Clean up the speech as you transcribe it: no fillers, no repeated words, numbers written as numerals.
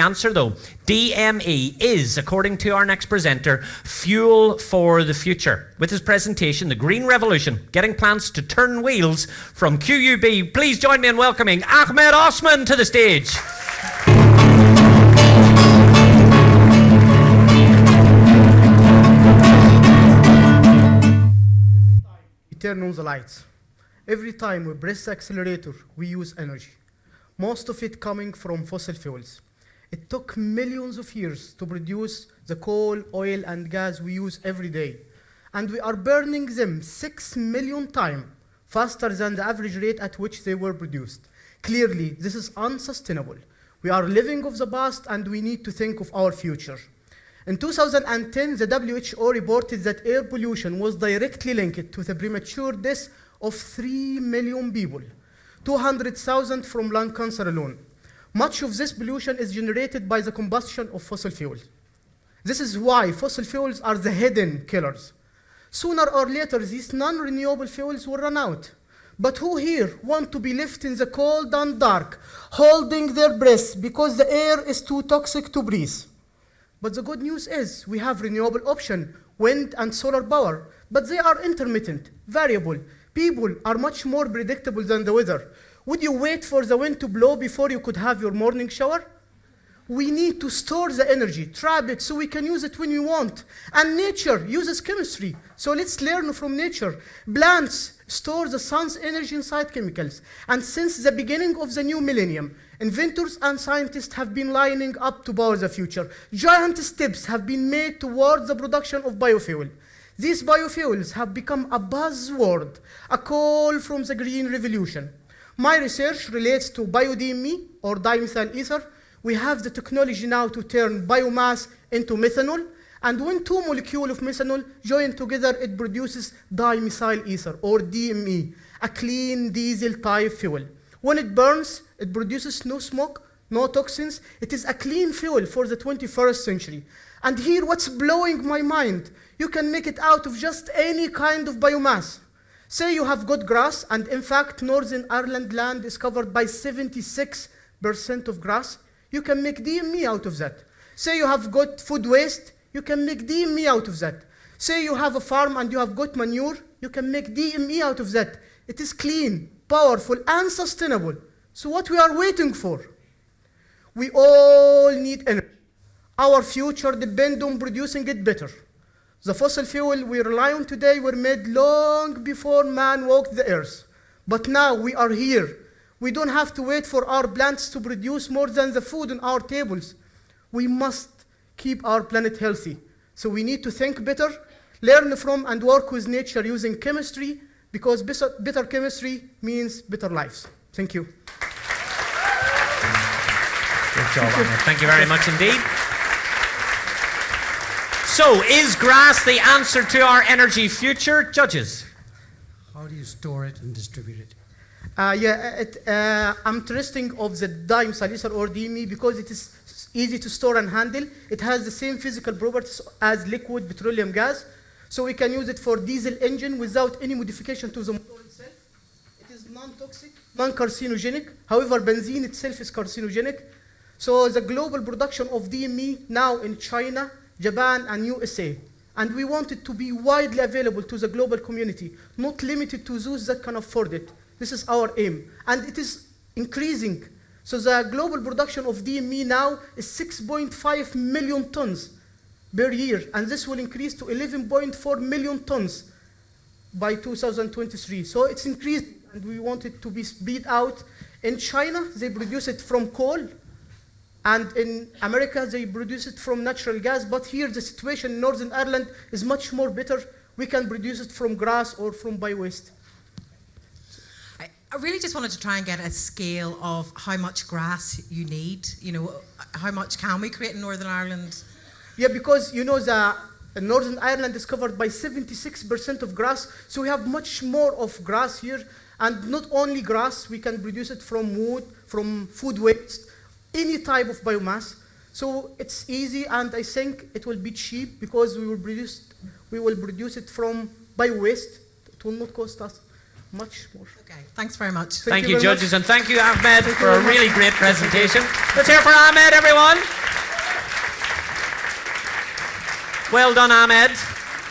answer, though. DME is, according to our next presenter, fuel for the future. With his presentation, The Green Revolution, Getting Plants to Turn Wheels from QUB, please join me in welcoming Ahmed Osman to the stage. We turn on the lights. Every time we press the accelerator, we use energy. Most of it coming from fossil fuels. It took millions of years to produce the coal, oil, and gas we use every day. And we are burning them 6 million times faster than the average rate at which they were produced. Clearly, this is unsustainable. We are living of the past and we need to think of our future. In 2010, the WHO reported that air pollution was directly linked to the premature death of 3 million people. 200,000 from lung cancer alone. Much of this pollution is generated by the combustion of fossil fuels. This is why fossil fuels are the hidden killers. Sooner or later, these non-renewable fuels will run out. But who here want to be left in the cold and dark, holding their breath because the air is too toxic to breathe? But the good news is we have renewable option, wind and solar power, but they are intermittent, variable. People are much more predictable than the weather. Would you wait for the wind to blow before you could have your morning shower? We need to store the energy, trap it so we can use it when we want. And nature uses chemistry, so let's learn from nature. Plants store the sun's energy inside chemicals. And since the beginning of the new millennium, inventors and scientists have been lining up to power the future. Giant steps have been made towards the production of biofuel. These biofuels have become a buzzword, a call from the Green Revolution. My research relates to biodME, or dimethyl ether. We have the technology now to turn biomass into methanol, and when two molecules of methanol join together, it produces dimethyl ether, or DME, a clean diesel-type fuel. When it burns, it produces no smoke, no toxins. It is a clean fuel for the 21st century. And here, what's blowing my mind, you can make it out of just any kind of biomass. Say you have got grass, and in fact, Northern Ireland land is covered by 76% of grass. You can make DME out of that. Say you have got food waste, you can make DME out of that. Say you have a farm and you have got manure, you can make DME out of that. It is clean, powerful, and sustainable. So what we are waiting for? We all need energy. Our future depends on producing it better. The fossil fuel we rely on today were made long before man walked the earth. But now we are here. We don't have to wait for our plants to produce more than the food on our tables. We must keep our planet healthy. So we need to think better, learn from and work with nature using chemistry, because better chemistry means better lives. Thank you. Good job, Ahmed. Thank you very much indeed. So, is grass the answer to our energy future? Judges? How do you store it and distribute it? I'm interested of the dimethyl ether, or DME, because it is easy to store and handle. It has the same physical properties as liquid petroleum gas, so we can use it for diesel engine without any modification to the motor itself. It is non-toxic, non-carcinogenic. However, benzene itself is carcinogenic. So the global production of DME now in China, Japan, and USA. And we want it to be widely available to the global community, not limited to those that can afford it. This is our aim. And it is increasing. So the global production of DME now is 6.5 million tons per year. And this will increase to 11.4 million tons by 2023. So it's increased, and we want it to be speed out. In China, they produce it from coal. And in America, they produce it from natural gas. But here, the situation in Northern Ireland is much more better. We can produce it from grass or from bio-waste. I really just wanted to try and get a scale of how much grass you need. You know, how much can we create in Northern Ireland? Yeah, because you know Northern Ireland is covered by 76% of grass. So we have much more of grass here. And not only grass, we can produce it from wood, from food waste, any type of biomass. So it's easy, and I think it will be cheap because we will produce it from bio-waste. It will not cost us much more. Okay, thanks very much. Thank you, very judges, much. and thank you, Ahmed, Thank you for a very much. really great presentation. Let's hear for Ahmed, everyone. Well done, Ahmed.